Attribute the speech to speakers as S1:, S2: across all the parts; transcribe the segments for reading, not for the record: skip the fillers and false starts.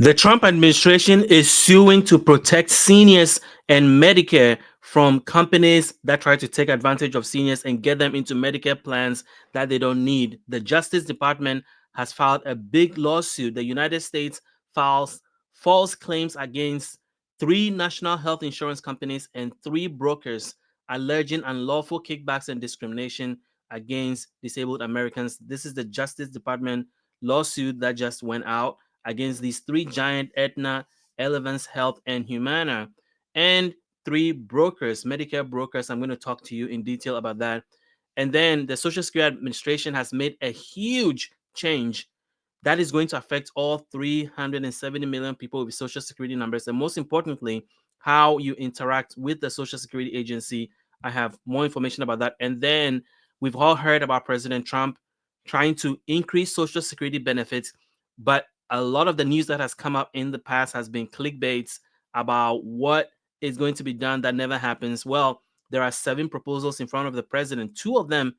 S1: The Trump administration is suing to protect seniors and Medicare from companies that try to take advantage of seniors and get them into Medicare plans that they don't need. The Justice Department has filed a big lawsuit. The United States files false claims against three national health insurance companies and three brokers alleging unlawful kickbacks and discrimination against disabled Americans. This is the Justice Department lawsuit that just went out against these three giant Aetna, Elevance Health, and Humana, and three brokers, Medicare brokers. I'm going to talk to you in detail about that. And then the Social Security Administration has made a huge change that is going to affect all 370 million people with Social Security numbers. And most importantly, how you interact with the Social Security Agency. I have more information about that. And then we've all heard about President Trump trying to increase Social Security benefits, but a lot of the news that has come up in the past has been clickbaits about what is going to be done that never happens. Well, there are 7 proposals in front of the president. 2 of them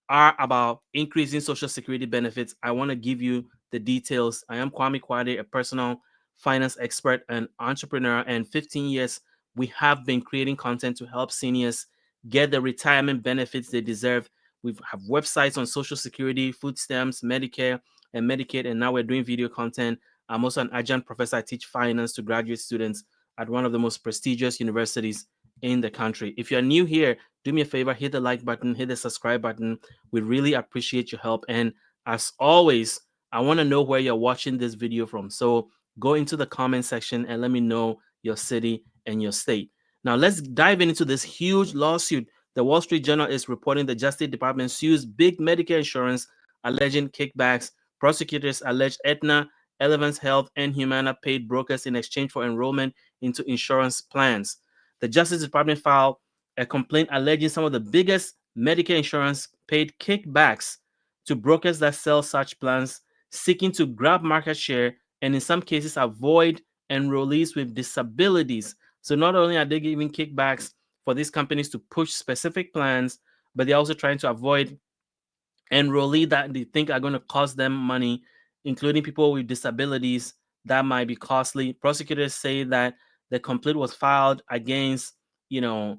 S1: are about increasing Social Security benefits. I want to give you the details. I am Kwame Kwade, a personal finance expert and entrepreneur, and 15 years we have been creating content to help seniors get the retirement benefits they deserve. We have websites on Social Security, food stamps, Medicare, and Medicaid, and now we're doing video content. I'm also an adjunct professor. I teach finance to graduate students at one of the most prestigious universities in the country. If you're new here, do me a favor, hit the like button, hit the subscribe button. We really appreciate your help. And as always, I want to know where you're watching this video from. So go into the comment section and let me know your city and your state. Now let's dive into this huge lawsuit. The Wall Street Journal is reporting the Justice Department sues big Medicare insurance alleging kickbacks. Prosecutors allege Aetna, Elevance Health, and Humana paid brokers in exchange for enrollment into insurance plans. The Justice Department filed a complaint alleging some of the biggest Medicare insurance paid kickbacks to brokers that sell such plans, seeking to grab market share and in some cases avoid enrollees with disabilities. So not only are they giving kickbacks for these companies to push specific plans, but they're also trying to avoid enrollee that they think are going to cost them money, including people with disabilities that might be costly. Prosecutors say that the complaint was filed against, you know,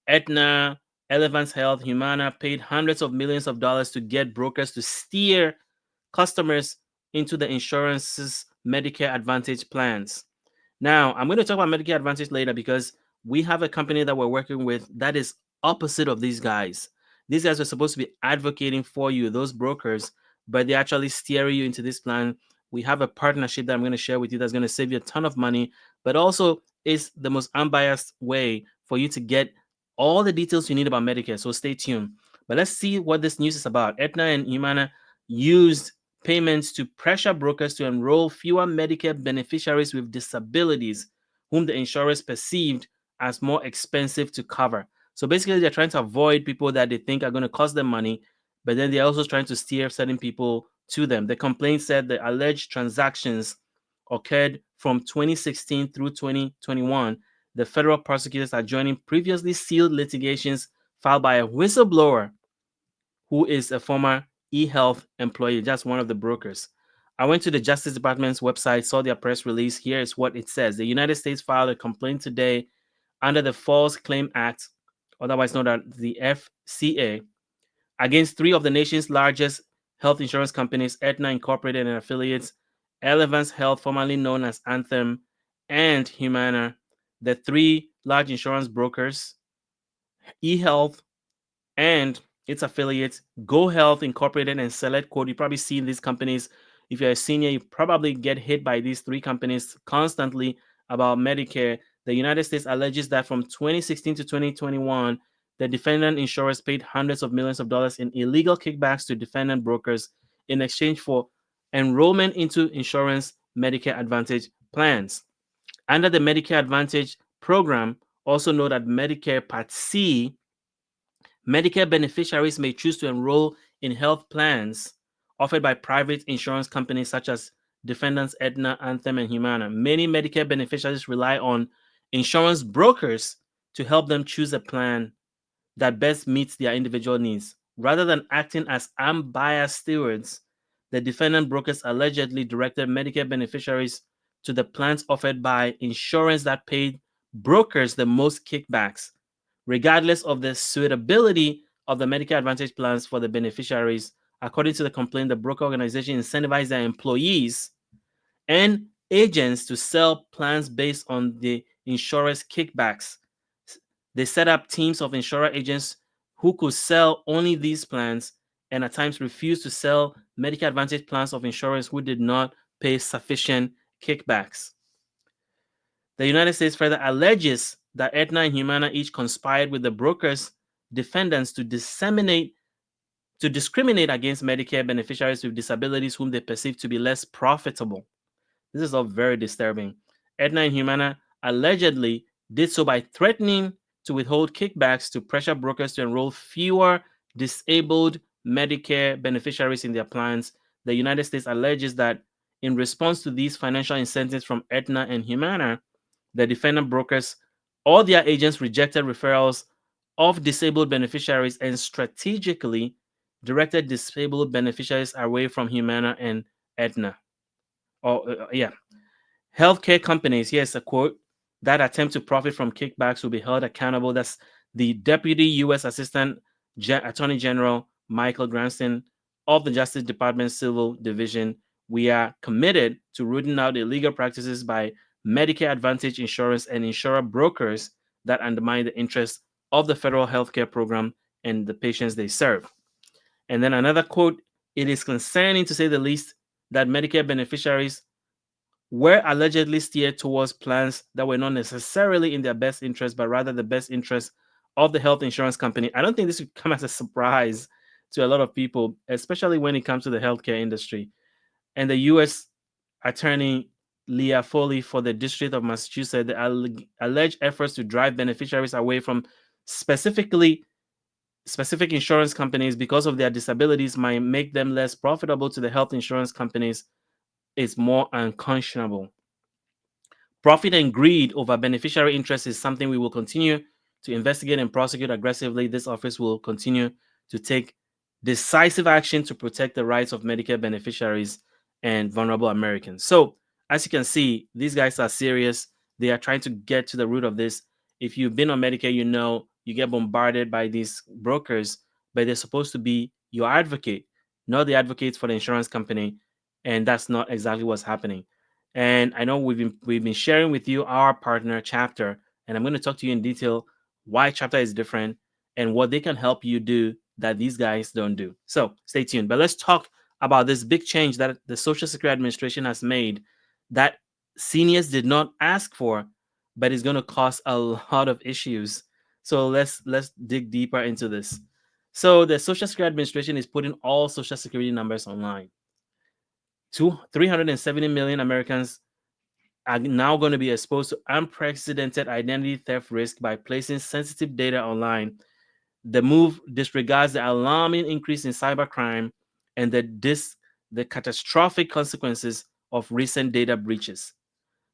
S1: Aetna, Elevance Health, Humana paid hundreds of millions of dollars to get brokers to steer customers into the insurance's Medicare Advantage plans. Now, I'm going to talk about Medicare Advantage later because we have a company that we're working with that is opposite of these guys. These guys are supposed to be advocating for you, those brokers, but they actually steer you into this plan. We have a partnership that I'm going to share with you that's going to save you a ton of money, but also is the most unbiased way for you to get all the details you need about Medicare. So stay tuned. But let's see what this news is about. Aetna and Humana used payments to pressure brokers to enroll fewer Medicare beneficiaries with disabilities, whom the insurers perceived as more expensive to cover. So basically, they're trying to avoid people that they think are going to cost them money, but then they're also trying to steer certain people to them. The complaint said the alleged transactions occurred from 2016 through 2021. The federal prosecutors are joining previously sealed litigations filed by a whistleblower who is a former eHealth employee, just one of the brokers. I went to the Justice Department's website, saw their press release. Here is what it says. The United States filed a complaint today under the False Claim Act, otherwise known as the FCA, against 3 of the nation's largest health insurance companies, Aetna Incorporated and affiliates, Elevance Health, formerly known as Anthem, and Humana, the 3 large insurance brokers, eHealth, and its affiliates, Go Health Incorporated and Select Quote. You've probably seen these companies. If you're a senior, you probably get hit by these 3 companies constantly about Medicare. The United States alleges that from 2016 to 2021, the defendant insurers paid hundreds of millions of dollars in illegal kickbacks to defendant brokers in exchange for enrollment into insurance Medicare Advantage plans. Under the Medicare Advantage program, also known as Medicare Part C, Medicare beneficiaries may choose to enroll in health plans offered by private insurance companies such as defendants Aetna, Anthem, and Humana. Many Medicare beneficiaries rely on insurance brokers to help them choose a plan that best meets their individual needs. Rather than acting as unbiased stewards, the defendant brokers allegedly directed Medicare beneficiaries to the plans offered by insurance that paid brokers the most kickbacks, regardless of the suitability of the Medicare Advantage plans for the beneficiaries. According to the complaint, the broker organization incentivized their employees and agents to sell plans based on the insurer's kickbacks. They set up teams of insurer agents who could sell only these plans and at times refused to sell Medicare Advantage plans of insurers who did not pay sufficient kickbacks. The United States further alleges that Aetna and Humana each conspired with the brokers' defendants to discriminate against Medicare beneficiaries with disabilities whom they perceive to be less profitable. This is all very disturbing. Aetna and Humana allegedly did so by threatening to withhold kickbacks to pressure brokers to enroll fewer disabled Medicare beneficiaries in their plans. The United States alleges that in response to these financial incentives from Aetna and Humana, the defendant brokers or their agents rejected referrals of disabled beneficiaries and strategically directed disabled beneficiaries away from Humana and Aetna. Healthcare companies, here's a quote, that attempt to profit from kickbacks will be held accountable. That's the Deputy U.S. Assistant Attorney General Michael Granston of the Justice Department Civil Division. We are committed to rooting out illegal practices by Medicare Advantage insurance and insurer brokers that undermine the interests of the federal healthcare program and the patients they serve. And then another quote, it is concerning to say the least that Medicare beneficiaries were allegedly steered towards plans that were not necessarily in their best interest, but rather the best interest of the health insurance company. I don't think this would come as a surprise to a lot of people, especially when it comes to the healthcare industry. And the U.S. Attorney Leah Foley for the District of Massachusetts, the alleged efforts to drive beneficiaries away from specific insurance companies because of their disabilities might make them less profitable to the health insurance companies is more unconscionable. Profit and greed over beneficiary interest is something we will continue to investigate and prosecute aggressively. This office will continue to take decisive action to protect the rights of Medicare beneficiaries and vulnerable Americans. So, as you can see, these guys are serious. They are trying to get to the root of this. If you've been on Medicare, you know you get bombarded by these brokers, but they're supposed to be your advocate, not the advocates for the insurance company. And that's not exactly what's happening. And I know we've been sharing with you our partner Chapter, and I'm going to talk to you in detail why Chapter is different and what they can help you do that these guys don't do. So stay tuned. But let's talk about this big change that the Social Security Administration has made that seniors did not ask for, but is going to cause a lot of issues. So let's dig deeper into this. So the Social Security Administration is putting all Social Security numbers online. 370 million Americans are now going to be exposed to unprecedented identity theft risk by placing sensitive data online. The move disregards the alarming increase in cybercrime and the catastrophic consequences of recent data breaches.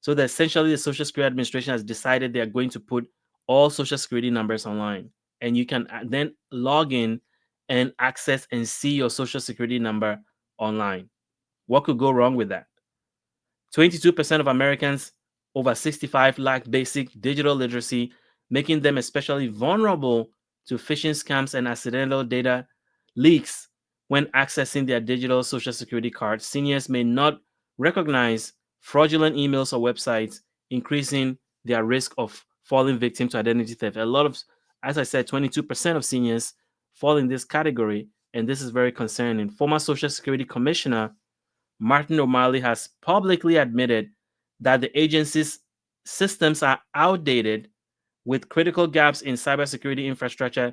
S1: So that essentially the Social Security Administration has decided they are going to put all Social Security numbers online, and you can then log in and access and see your Social Security number online. What could go wrong with that? 22% of Americans over 65 lack basic digital literacy, making them especially vulnerable to phishing scams and accidental data leaks when accessing their digital Social Security card. Seniors may not recognize fraudulent emails or websites, increasing their risk of falling victim to identity theft. A lot of, as I said, 22% of seniors fall in this category, and this is very concerning. Former Social Security Commissioner Martin O'Malley has publicly admitted that the agency's systems are outdated with critical gaps in cybersecurity infrastructure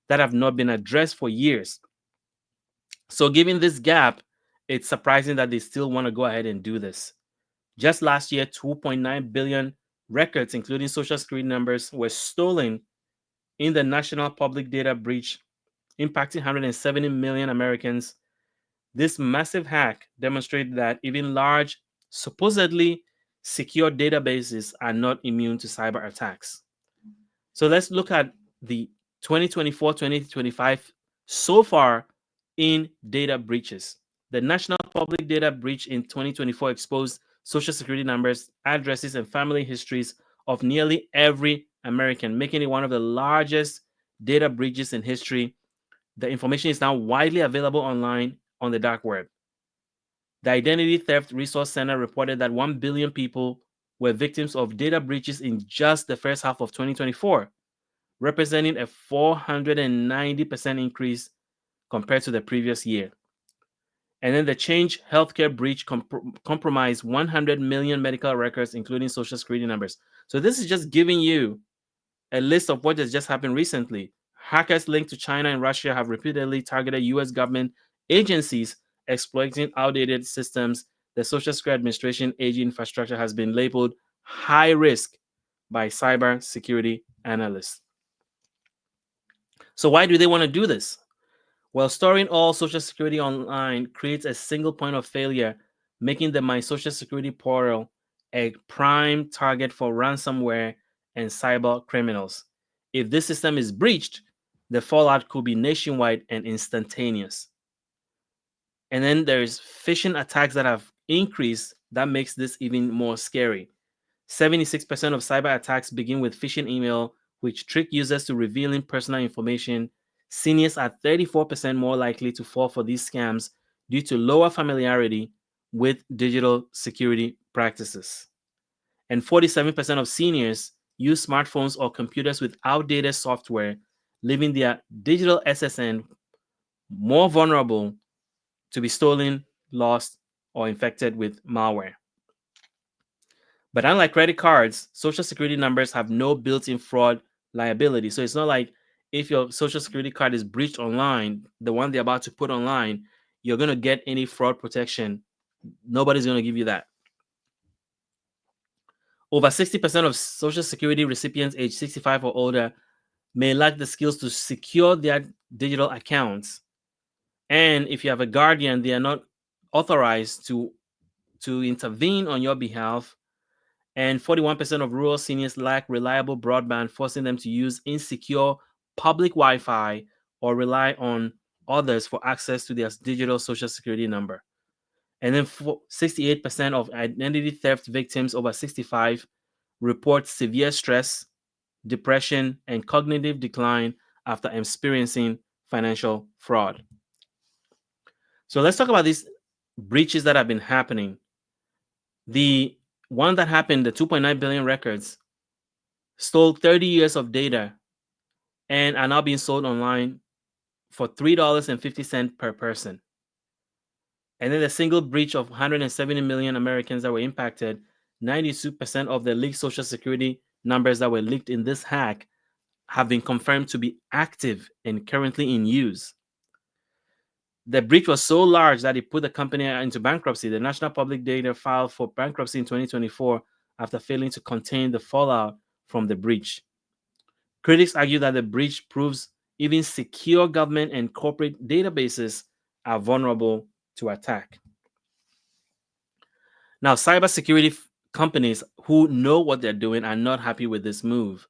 S1: that have not been addressed for years. So, given this gap, it's surprising that they still want to go ahead and do this. Just last year, 2.9 billion records, including Social Security numbers, were stolen in the national public data breach, impacting 170 million Americans. This massive hack demonstrated that even large, supposedly secure databases are not immune to cyber attacks. So let's look at the 2024-2025 so far in data breaches. The National Public Data Breach in 2024 exposed social security numbers, addresses, and family histories of nearly every American, making it one of the largest data breaches in history. The information is now widely available online on the dark web. The Identity Theft Resource Center reported that 1 billion people were victims of data breaches in just the first half of 2024, representing a 490% increase compared to the previous year. And then the Change Healthcare breach compromised 100 million medical records, including social security numbers. So this is just giving you a list of what has just happened recently. Hackers linked to China and Russia have repeatedly targeted U.S. government agencies exploiting outdated systems. The Social Security Administration aging infrastructure has been labeled high risk by cyber security analysts. So why do they want to do this? Well, storing all Social Security online creates a single point of failure, making the My Social Security portal a prime target for ransomware and cyber criminals. If this system is breached, the fallout could be nationwide and instantaneous. And then there's phishing attacks that have increased that makes this even more scary. 76% of cyber attacks begin with phishing email, which trick users to revealing personal information. Seniors are 34% more likely to fall for these scams due to lower familiarity with digital security practices. And 47% of seniors use smartphones or computers with outdated software, leaving their digital SSN more vulnerable to be stolen, lost, or infected with malware. But unlike credit cards, social security numbers have no built-in fraud liability. So it's not like if your social security card is breached online, the one they're about to put online, you're going to get any fraud protection. Nobody's going to give you that. Over 60% of social security recipients aged 65 or older may lack the skills to secure their digital accounts. And if you have a guardian, they are not authorized to intervene on your behalf. And 41% of rural seniors lack reliable broadband, forcing them to use insecure public Wi-Fi or rely on others for access to their digital social security number. And then 68% of identity theft victims over 65 report severe stress, depression, and cognitive decline after experiencing financial fraud. So let's talk about these breaches that have been happening. The one that happened, the 2.9 billion records, stole 30 years of data and are now being sold online for $3.50 per person. And then the single breach of 170 million Americans that were impacted, 92% of the leaked social security numbers that were leaked in this hack have been confirmed to be active and currently in use. The breach was so large that it put the company into bankruptcy. The National Public Data filed for bankruptcy in 2024 after failing to contain the fallout from the breach. Critics argue that the breach proves even secure government and corporate databases are vulnerable to attack. Now, cybersecurity companies who know what they're doing are not happy with this move.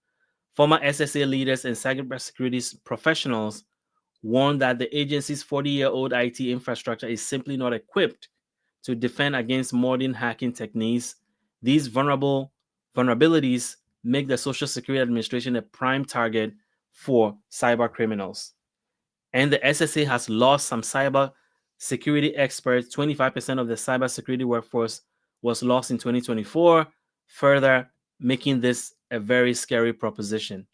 S1: Former SSA leaders and cybersecurity professionals warn that the agency's 40-year-old IT infrastructure is simply not equipped to defend against modern hacking techniques. These vulnerabilities make the Social Security Administration a prime target for cyber criminals. And the SSA has lost some cyber security experts. 25% of the cybersecurity workforce was lost in 2024, further making this a very scary proposition.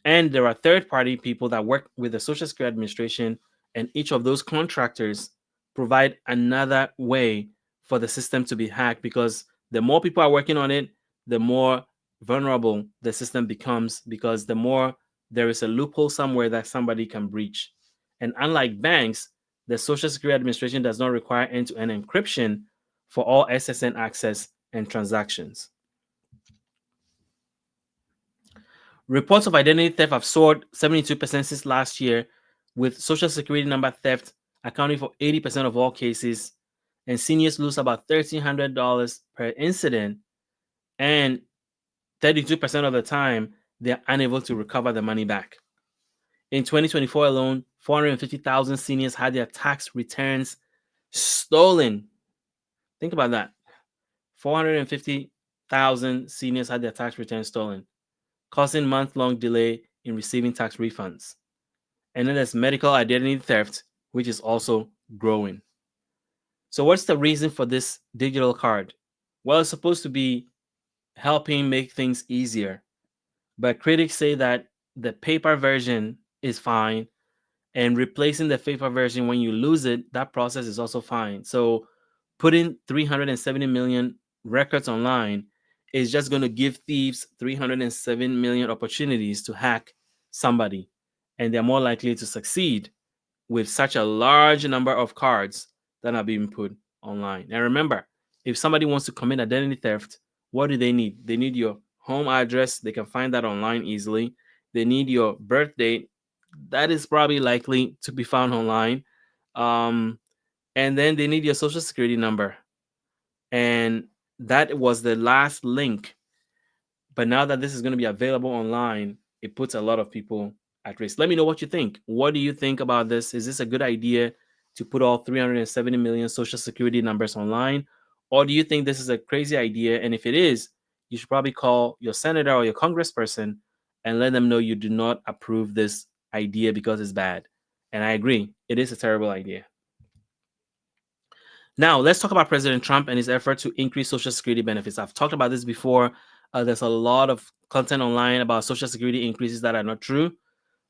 S1: And there are third-party people that work with the Social Security Administration, and each of those contractors provide another way for the system to be hacked, because the more people are working on it, the more vulnerable the system becomes, because the more there is a loophole somewhere that somebody can breach. And unlike banks, the Social Security Administration does not require end-to-end encryption for all SSN access and transactions. Reports of identity theft have soared 72% since last year, with Social Security number theft accounting for 80% of all cases, and seniors lose about $1,300 per incident, and 32% of the time, they're unable to recover the money back. In 2024 alone, 450,000 seniors had their tax returns stolen. Think about that. 450,000 seniors had their tax returns stolen, causing month-long delay in receiving tax refunds. And then there's medical identity theft, which is also growing. So what's the reason for this digital card? Well, it's supposed to be helping make things easier, but critics say that the paper version is fine, and replacing the paper version when you lose it, that process is also fine. So putting 370 million records online is just going to give thieves 307 million opportunities to hack somebody, and they're more likely to succeed with such a large number of cards that are being put online. And remember, if somebody wants to commit identity theft, what do they need? They need your home address. They can find that online easily. They need your birth date. That is probably likely to be found online. Um, and then they need your social security number. And that was the last link. But now that this is going to be available online, it puts a lot of people at risk. Let me know what you think. What do you think about this? Is this a good idea to put all 370 million social security numbers online? Or do you think this is a crazy idea? And if it is, you should probably call your senator or your congressperson and let them know you do not approve this idea because it's bad. And I agree, it is a terrible idea. Now, let's talk about President Trump and his effort to increase Social Security benefits. I've talked about this before. There's a lot of content online about Social Security increases that are not true.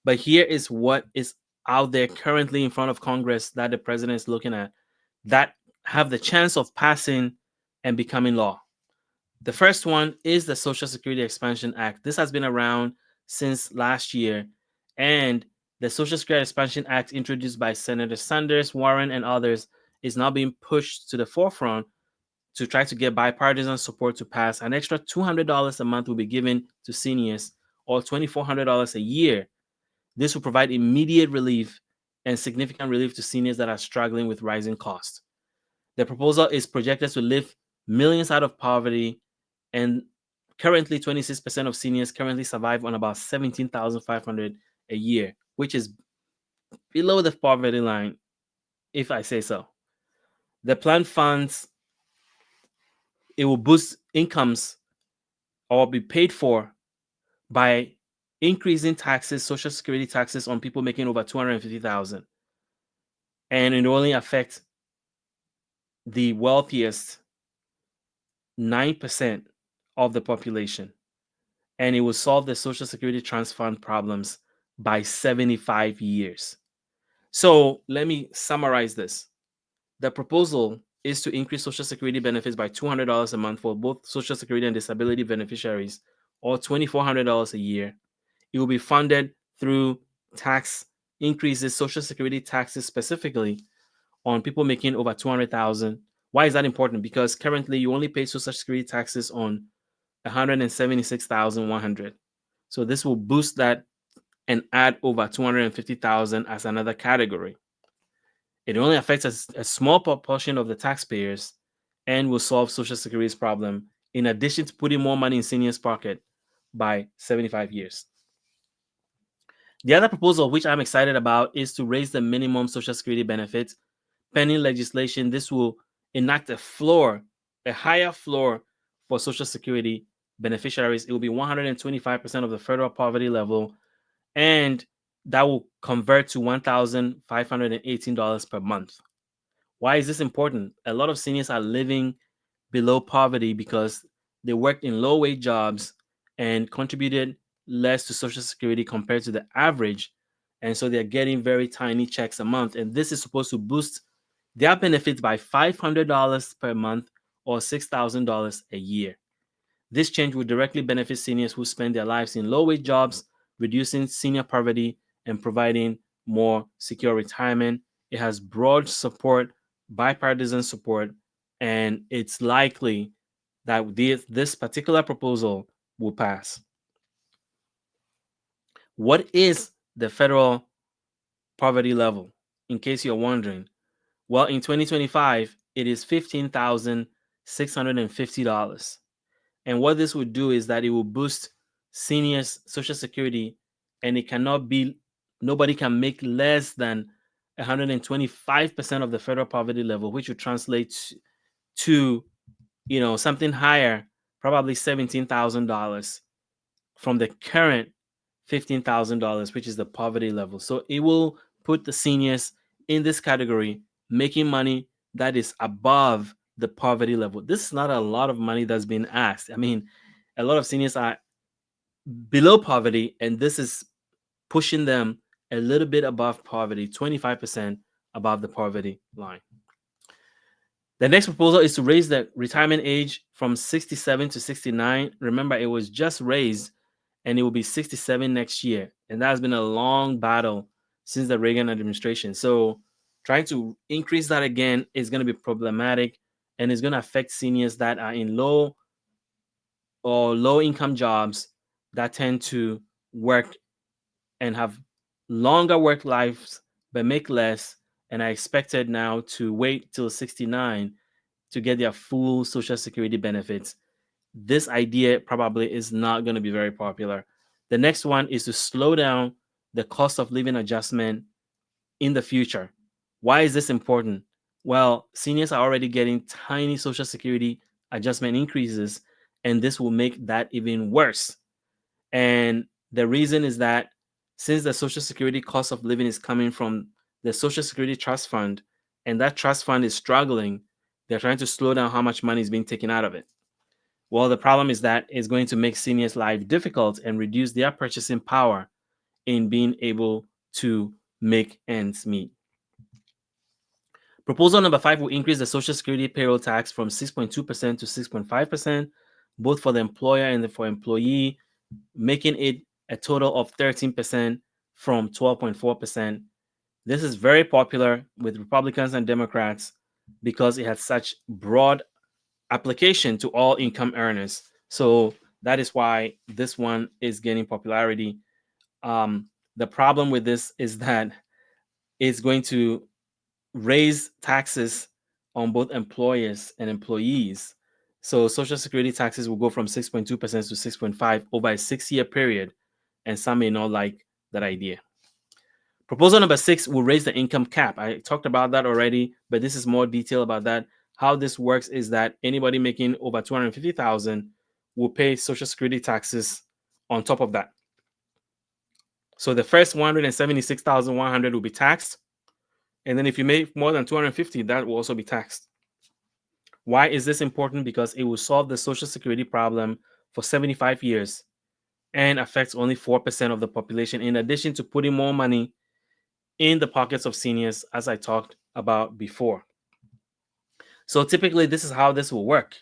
S1: But here is what is out there currently in front of Congress that the president is looking at that have the chance of passing and becoming law. The first one is the Social Security Expansion Act. This has been around since last year. And the Social Security Expansion Act, introduced by Senator Sanders, Warren, and others, is now being pushed to the forefront to try to get bipartisan support to pass. An extra $200 a month will be given to seniors, or $2,400 a year. This will provide immediate relief and significant relief to seniors that are struggling with rising costs. The proposal is projected to lift millions out of poverty, and currently 26% of seniors currently survive on about $17,500 a year, which is below the poverty line, if I say so. The plan funds, it will boost incomes or be paid for by increasing taxes, social security taxes on people making over 250,000. And it only affects the wealthiest 9% of the population. And it will solve the social security trust fund problems by 75 years. So let me summarize this. The proposal is to increase Social Security benefits by $200 a month for both Social Security and disability beneficiaries, or $2,400 a year. It will be funded through tax increases, Social Security taxes specifically on people making over 200,000. Why is that important? Because currently you only pay Social Security taxes on 176,100. So this will boost that and add over 250,000 as another category. It only affects a small proportion of the taxpayers and will solve Social Security's problem, in addition to putting more money in seniors' pocket by 75 years. The other proposal, which I'm excited about, is to raise the minimum Social Security benefit. Pending legislation, this will enact a higher floor for Social Security beneficiaries. It will be 125% of the federal poverty level, and that will convert to $1,518 per month. Why is this important? A lot of seniors are living below poverty because they worked in low-wage jobs and contributed less to Social Security compared to the average. And so they're getting very tiny checks a month. And this is supposed to boost their benefits by $500 per month, or $6,000 a year. This change will directly benefit seniors who spend their lives in low-wage jobs, reducing senior poverty and providing more secure retirement. It has broad support, bipartisan support, and it's likely that this particular proposal will pass. What is the federal poverty level? In case you're wondering, well, in 2025, it is $15,650. And what this would do is that it will boost seniors' Social Security, and nobody can make less than 125% of the federal poverty level, which would translate to something higher, probably $17,000 from the current $15,000, which is the poverty level. So it will put the seniors in this category, making money that is above the poverty level. This is not a lot of money that's been asked. I mean, a lot of seniors are below poverty, and this is pushing them a little bit above poverty, 25% above the poverty line. The next proposal is to raise the retirement age from 67 to 69. Remember, it was just raised and it will be 67 next year. And that has been a long battle since the Reagan administration. So trying to increase that again is going to be problematic and is going to affect seniors that are in low or low income jobs that tend to work and have longer work lives but make less and are expected now to wait till 69 to get their full social security benefits. This idea probably is not going to be very popular. The next one is to slow down the cost of living adjustment in the future. Why is this important? Well, seniors are already getting tiny social security adjustment increases, and this will make that even worse. And the reason is that since the social security cost of living is coming from the social security trust fund, and that trust fund is struggling, they're trying to slow down how much money is being taken out of it. Well, the problem is that it's going to make seniors' life difficult and reduce their purchasing power in being able to make ends meet. Proposal number 5 will increase the Social Security payroll tax from 6.2% to 6.5%, both for the employer and for employee, making it a total of 13% from 12.4%. This is very popular with Republicans and Democrats because it has such broad application to all income earners. So that is why this one is gaining popularity. The problem with this is that it's going to raise taxes on both employers and employees. So Social Security taxes will go from 6.2% to 6.5 over a 6-year period, and some may not like that idea. Proposal number 6 will raise the income cap. I talked about that already, but this is more detail about that. How this works is that anybody making over 250,000 will pay Social Security taxes on top of that. So the first 176,100 will be taxed, and then if you make more than 250, that will also be taxed. Why is this important? Because it will solve the Social Security problem for 75 years and affects only 4% of the population, in addition to putting more money in the pockets of seniors, as I talked about before. So typically, this is how this will work.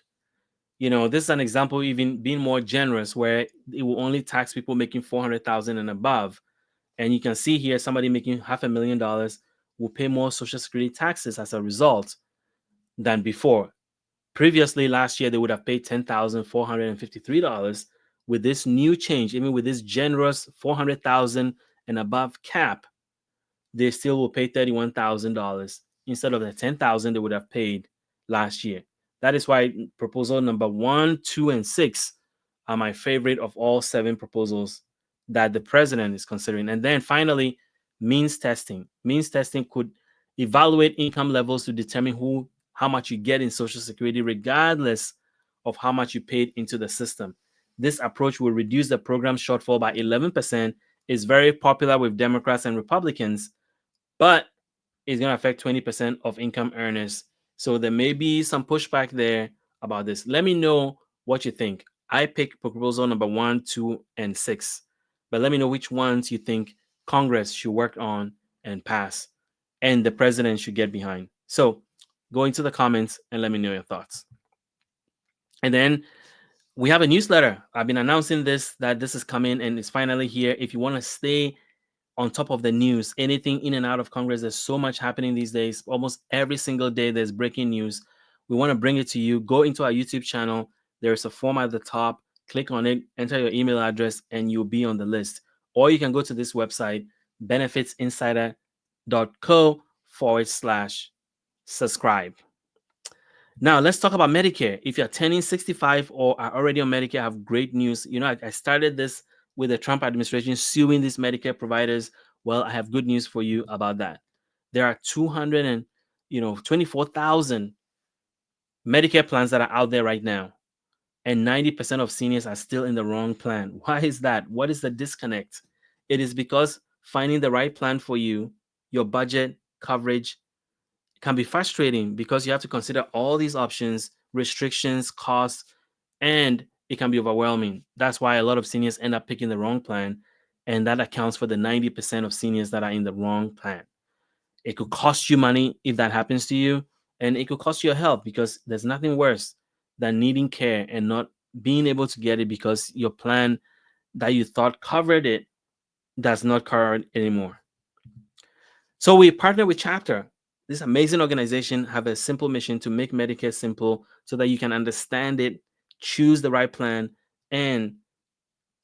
S1: This is an example even being more generous, where it will only tax people making 400,000 and above. And you can see here, somebody making $500,000 will pay more Social Security taxes as a result than before. Previously, last year, they would have paid $10,453. With this new change, even with this generous 400,000 and above cap, they still will pay $31,000 instead of the $10,000 they would have paid last year. That is why proposal number 1, 2, and 6 are my favorite of all 7 proposals that the president is considering. And then finally, means testing. Means testing could evaluate income levels to determine how much you get in Social Security, regardless of how much you paid into the system. This approach will reduce the program shortfall by 11%. It's very popular with Democrats and Republicans, but it's going to affect 20% of income earners. So there may be some pushback there about this. Let me know what you think. I picked proposal number 1, 2, and 6, but let me know which ones you think Congress should work on and pass, and the president should get behind. So go into the comments and let me know your thoughts. And then we have a newsletter. I've been announcing that this is coming and it's finally here. If you want to stay on top of the news, anything in and out of Congress, there's so much happening these days. Almost every single day there's breaking news. We want to bring it to you. Go into our YouTube channel. There's a form at the top. Click on it, enter your email address, and you'll be on the list. Or you can go to this website, benefitsinsider.co/subscribe. Now, let's talk about Medicare. If you're turning 65 or are already on Medicare, I have great news. I started this with the Trump administration suing these Medicare providers. Well, I have good news for you about that. There are 224,000 Medicare plans that are out there right now, and 90% of seniors are still in the wrong plan. Why is that? What is the disconnect? It is because finding the right plan for you, your budget, coverage, can be frustrating because you have to consider all these options, restrictions, costs, and it can be overwhelming. That's why a lot of seniors end up picking the wrong plan, and that accounts for the 90% of seniors that are in the wrong plan. It could cost you money if that happens to you, and it could cost you your health because there's nothing worse than needing care and not being able to get it because your plan that you thought covered it does not cover it anymore. So we partner with Chapter. This amazing organization have a simple mission to make Medicare simple so that you can understand it, choose the right plan, and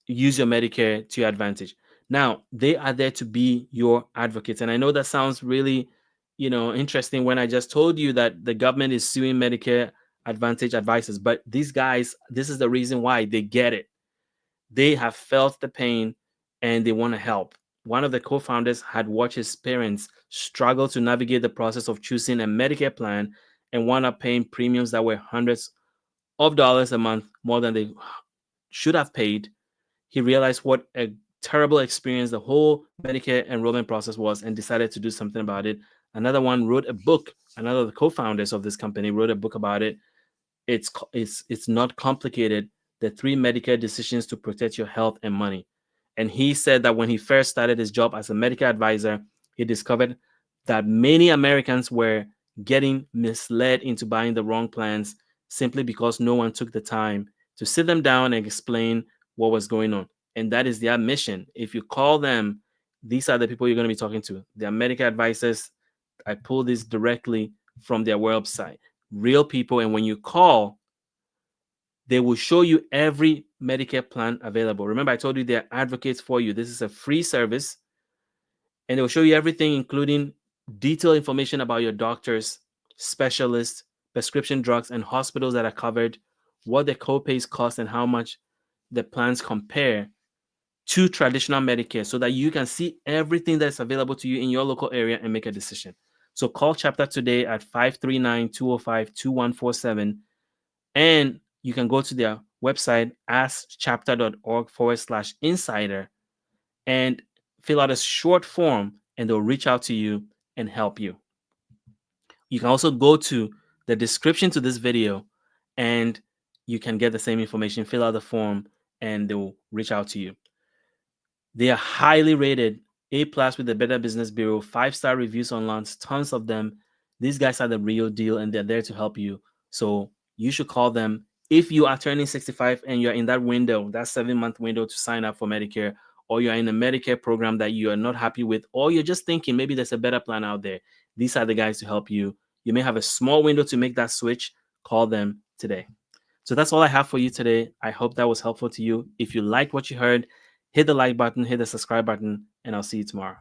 S1: use your Medicare to your advantage. Now, they are there to be your advocates. And I know that sounds really, interesting when I just told you that the government is suing Medicare Advantage advisors, but these guys, this is the reason why they get it. They have felt the pain and they want to help. One of the co-founders had watched his parents struggle to navigate the process of choosing a Medicare plan and wound up paying premiums that were hundreds of dollars a month more than they should have paid. He realized what a terrible experience the whole Medicare enrollment process was and decided to do something about it. Another one wrote a book. Another of the co-founders of this company wrote a book about it. It's not complicated. The three Medicare decisions to protect your health and money. And he said that when he first started his job as a Medicare advisor, he discovered that many Americans were getting misled into buying the wrong plans simply because no one took the time to sit them down and explain what was going on. And that is their mission. If you call them, these are the people you're going to be talking to. They are Medicare advisors. I pull this directly from their website. Real people. And when you call, they will show you every Medicare plan available. Remember, I told you they're advocates for you. This is a free service, and they'll show you everything, including detailed information about your doctors, specialists, prescription drugs, and hospitals that are covered, what the copays cost, and how much the plans compare to traditional Medicare so that you can see everything that's available to you in your local area and make a decision. So call Chapter today at 539-205-2147, and you can go to their website, askchapter.org/insider, and fill out a short form, and they'll reach out to you and help you. You can also go to the description to this video and you can get the same information, fill out the form, and they will reach out to you. They are highly rated, A plus with the Better Business Bureau, 5-star reviews online, tons of them. These guys are the real deal and they're there to help you. So you should call them if you are turning 65 and you're in that window, that 7-month window to sign up for Medicare, or you're in a Medicare program that you are not happy with, or you're just thinking maybe there's a better plan out there. These are the guys to help you. You may have a small window to make that switch. Call them today. So that's all I have for you today. I hope that was helpful to you. If you liked what you heard, hit the like button, hit the subscribe button, and I'll see you tomorrow.